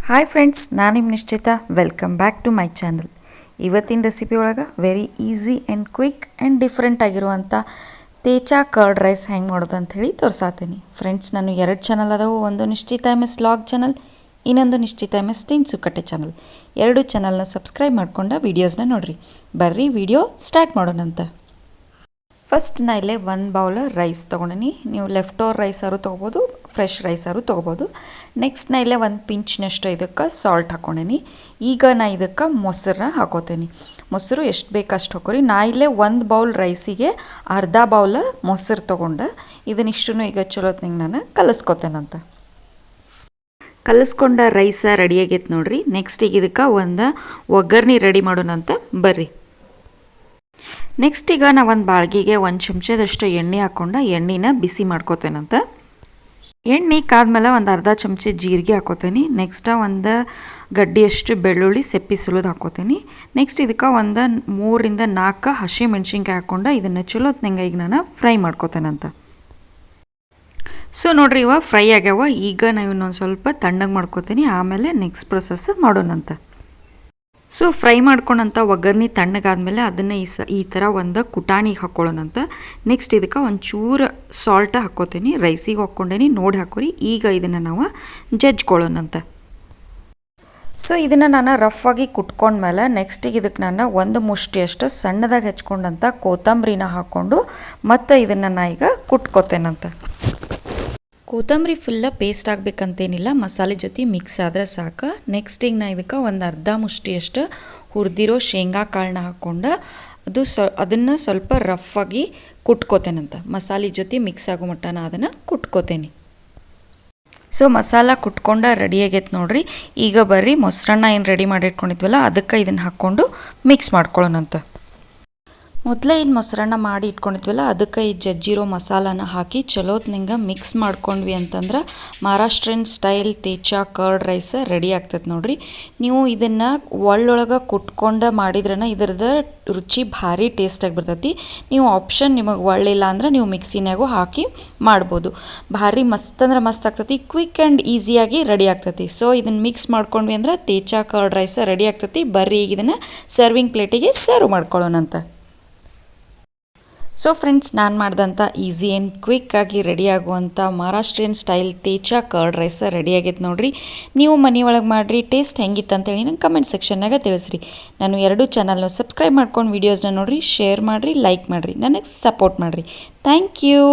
Hi friends, ನಾನು ನಿಮ್ಮ Nishchita. Welcome back to my channel. ಇವತ್ತಿನ ರೆಸಿಪಿ ಒಳಗೆ very easy and quick and different ಆಗಿರುವಂಥ ತೇಚಾ ಕರ್ಡ್ ರೈಸ್ ಹೆಂಗೆ ಮಾಡೋದು ಅಂಥೇಳಿ ತೋರಿಸಾತೀನಿ. ಫ್ರೆಂಡ್ಸ್, ನಾನು 2 ಚಾನಲ್ ಅದಾವು. ಒಂದು ನಿಶ್ಚಿತ MS ಲಾಗ್ ಚಾನಲ್, ಇನ್ನೊಂದು ನಿಶ್ಚಿತ MS ತಿನ್ಸುಕಟ್ಟೆ ಚಾನಲ್. 2 ಚಾನಲ್ನ ಸಬ್ಸ್ಕ್ರೈಬ್ ಮಾಡ್ಕೊಂಡು ವೀಡಿಯೋಸ್ನ ನೋಡಿರಿ. ಬರ್ರಿ ವಿಡಿಯೋ ಸ್ಟಾರ್ಟ್ ಮಾಡೋಣಂತ. ಫಸ್ಟ್ ನಾ ಇಲ್ಲೇ 1 ಬೌಲ್ ರೈಸ್ ತೊಗೊಂಡಿನಿ. ನೀವು ಲೆಫ್ಟ್ ಓವರ್ ರೈಸಾರು ತೊಗೋಬೋದು, ಫ್ರೆಶ್ ರೈಸಾರು ತೊಗೋಬೋದು. ನೆಕ್ಸ್ಟ್ ನಾ ಇಲ್ಲೇ 1 ಪಿಂಚ್ನಷ್ಟು ಇದಕ್ಕೆ ಸಾಲ್ಟ್ ಹಾಕ್ಕೊಂಡೀನಿ. ಈಗ ನಾ ಇದಕ್ಕೆ ಮೊಸರನ್ನ ಹಾಕೋತೀನಿ. ಮೊಸರು ಎಷ್ಟು ಬೇಕಷ್ಟು ಹಾಕೋರಿ. ನಾ ಇಲ್ಲೇ 1 ಬೌಲ್ ರೈಸಿಗೆ ಅರ್ಧ ಬೌಲ್ ಮೊಸರು ತೊಗೊಂಡು ಇದನ್ನಿಷ್ಟು ಈಗ ಚಲೋತ್ನಂಗೆ ನಾನು ಕಲಿಸ್ಕೊತೇನಂತ. ಕಲಿಸ್ಕೊಂಡ ರೈಸ ರೆಡಿ ಆಗೈತೆ ನೋಡ್ರಿ. ನೆಕ್ಸ್ಟ್ ಈಗ ಇದಕ್ಕೆ ಒಂದು ಒಗ್ಗರಣೆ ರೆಡಿ ಮಾಡೋಣಂತ ಬರ್ರಿ. ನೆಕ್ಸ್ಟ್ ಈಗ ನಾ ಒಂದು ಬಾಳ್ಗಿಗೆ 1 ಚಮಚದಷ್ಟು ಎಣ್ಣೆ ಹಾಕ್ಕೊಂಡು ಎಣ್ಣೆನ ಬಿಸಿ ಮಾಡ್ಕೋತೇನಂತ. ಎಣ್ಣೆ ಕಾದ್ಮೇಲೆ ಒಂದು ಅರ್ಧ ಚಮಚ ಜೀರಿಗೆ ಹಾಕೋತೀನಿ. ನೆಕ್ಸ್ಟ್ ಒಂದು ಗಡ್ಡಿಯಷ್ಟು ಬೆಳ್ಳುಳ್ಳಿ ಸೆಪ್ಪಿ ಸುಲಿದು ಹಾಕೋತೀನಿ. ನೆಕ್ಸ್ಟ್ ಇದಕ್ಕೆ ಒಂದು 3 ರಿಂದ 4 ಹಸಿ ಮೆಣಸಿನ್ಕಾಯಿ ಹಾಕ್ಕೊಂಡು ಇದನ್ನು ಚಲೋತ್ನಂಗೆ ಈಗ ನಾನು ಫ್ರೈ ಮಾಡ್ಕೋತೇನಂತ. ಸೊ ನೋಡ್ರಿ, ಇವಾಗ ಫ್ರೈ ಆಗ್ಯಾವ. ಈಗ ನಾವು ಇನ್ನೊಂದು ಸ್ವಲ್ಪ ತಣ್ಣಗೆ ಮಾಡ್ಕೋತೀನಿ, ಆಮೇಲೆ ನೆಕ್ಸ್ಟ್ ಪ್ರೊಸೆಸ್ ಮಾಡೋಣಂತ. ಸೊ ಫ್ರೈ ಮಾಡ್ಕೊಂಡಂಥ ಒಗ್ಗರಣೆ ತಣ್ಣಗಾದ್ಮೇಲೆ ಅದನ್ನು ಈ ಥರ ಒಂದು ಕುಟಾಣಿಗೆ ಹಾಕ್ಕೊಳ್ಳೋಣಂತ. ನೆಕ್ಸ್ಟ್ ಇದಕ್ಕೆ ಒಂಚೂರು ಸಾಲ್ಟ್ ಹಾಕ್ಕೋತೀನಿ. ರೈಸಿಗೆ ಹಾಕ್ಕೊಂಡೇನಿ, ನೋಡಿ ಹಾಕೋರಿ. ಈಗ ಇದನ್ನು ನಾವು ಜಜ್ಕೊಳ್ಳೋಣಂತ. ಸೊ ಇದನ್ನು ನಾನು ರಫಾಗಿ ಕುಟ್ಕೊಂಡ್ಮೇಲೆ ನೆಕ್ಸ್ಟಿಗೆ ಇದಕ್ಕೆ ನಾನು 1 ಮುಷ್ಟಿಯಷ್ಟು ಸಣ್ಣದಾಗಿ ಹೆಚ್ಕೊಂಡಂಥ ಕೊತ್ತಂಬರಿನ ಹಾಕ್ಕೊಂಡು ಮತ್ತು ಇದನ್ನು ನಾ ಈಗ ಕುಟ್ಕೋತೇನಂತ. ಕೊತ್ತಂಬರಿ ಫುಲ್ಲ ಪೇಸ್ಟ್ ಆಗಬೇಕಂತೇನಿಲ್ಲ, ಮಸಾಲೆ ಜೊತೆ ಮಿಕ್ಸ್ ಆದರೆ ಸಾಕು. ನೆಕ್ಸ್ಟಿಗೆ ನಾ ಇದಕ್ಕೆ ಒಂದು ಅರ್ಧ ಮುಷ್ಟಿಯಷ್ಟು ಹುರಿದಿರೋ ಶೇಂಗಾ ಕಾಳನ್ನ ಹಾಕ್ಕೊಂಡು ಅದನ್ನು ಸ್ವಲ್ಪ ರಫಾಗಿ ಕುಟ್ಕೋತೇನಂತ. ಮಸಾಲೆ ಜೊತೆ ಮಿಕ್ಸ್ ಆಗೋ ಮಟ್ಟ ನಾ ಅದನ್ನು ಕುಟ್ಕೋತೇನೆ. ಸೊ ಮಸಾಲ ಕುಟ್ಕೊಂಡು ರೆಡಿ ಆಗೈತೆ ನೋಡ್ರಿ. ಈಗ ಬರ್ರಿ ಮೊಸರನ್ನ ಏನು ರೆಡಿ ಮಾಡಿಟ್ಕೊಂಡಿದ್ವಲ್ಲ ಅದಕ್ಕೆ ಇದನ್ನು ಹಾಕ್ಕೊಂಡು ಮಿಕ್ಸ್ ಮಾಡ್ಕೊಳ್ಳೋಣಂತ. ಮೊದಲೇ ಏನು ಮೊಸರನ್ನ ಮಾಡಿ ಇಟ್ಕೊಂಡಿದ್ವಲ್ಲ ಅದಕ್ಕೆ ಈ ಜಜ್ಜಿರೋ ಮಸಾಲಾನ ಹಾಕಿ ಚಲೋತ್ನಿಂಗೆ ಮಿಕ್ಸ್ ಮಾಡ್ಕೊಂಡ್ವಿ ಅಂತಂದ್ರೆ Maharashtrian style ತೇಚಾ curd rice ready ಆಗ್ತದೆ ನೋಡ್ರಿ. ನೀವು ಇದನ್ನು ಒಳ್ಳೊಳಗೆ ಕುಟ್ಕೊಂಡು ಮಾಡಿದ್ರನ ಇದ್ರದ್ದು ರುಚಿ ಭಾರಿ ಟೇಸ್ಟಾಗಿ ಬರ್ತೈತಿ. ನೀವು ಆಪ್ಷನ್ ನಿಮಗೆ ಒಳ್ಳಿಲ್ಲ ಅಂದ್ರೆ ನೀವು ಮಿಕ್ಸಿನಾಗೂ ಹಾಕಿ ಮಾಡ್ಬೋದು. ಭಾರಿ ಮಸ್ತ್ ಅಂದ್ರೆ ಮಸ್ತ್ ಆಗ್ತೈತಿ. ಕ್ವಿಕ್ ಆ್ಯಂಡ್ ಈಸಿಯಾಗಿ ರೆಡಿ ಆಗ್ತೈತಿ. ಸೊ ಇದನ್ನು ಮಿಕ್ಸ್ ಮಾಡ್ಕೊಂಡ್ವಿ ಅಂದ್ರೆ ತೇಚಾ ಕರ್ಡ್ ರೈಸ್ ರೆಡಿ ಆಗ್ತೈತಿ. ಬರ್ರಿ ಈಗ ಇದನ್ನು ಸರ್ವಿಂಗ್ ಪ್ಲೇಟಿಗೆ ಸರ್ವ್ ಮಾಡ್ಕೊಳ್ಳೋಣಂತ. ಸೊ ಫ್ರೆಂಡ್ಸ್, ನಾನು ಮಾಡಿದಂಥ ಈಸಿ ಆ್ಯಂಡ್ ಕ್ವಿಕ್ಕಾಗಿ ರೆಡಿ ಆಗುವಂಥ ಮಹಾರಾಷ್ಟ್ರಿಯನ್ ಸ್ಟೈಲ್ ತೇಚಾ ಕರ್ಡ್ ರೈಸ್ ರೆಡಿ ಆಗೈತೆ ನೋಡಿರಿ. ನೀವು ಮನೆಯೊಳಗೆ ಮಾಡಿರಿ. ಟೇಸ್ಟ್ ಹೆಂಗಿತ್ತು ಅಂತೇಳಿ ನಂಗೆ ಕಮೆಂಟ್ ಸೆಕ್ಷನ್ನಾಗ ತಿಳಿಸ್ರಿ. ನಾನು 2 ಚಾನಲ್ನ ಸಬ್ಸ್ಕ್ರೈಬ್ ಮಾಡ್ಕೊಂಡು ವೀಡಿಯೋಸ್ನ ನೋಡಿರಿ, ಶೇರ್ ಮಾಡಿರಿ, ಲೈಕ್ ಮಾಡಿರಿ, ನನಗೆ ಸಪೋರ್ಟ್ ಮಾಡಿರಿ. Thank you.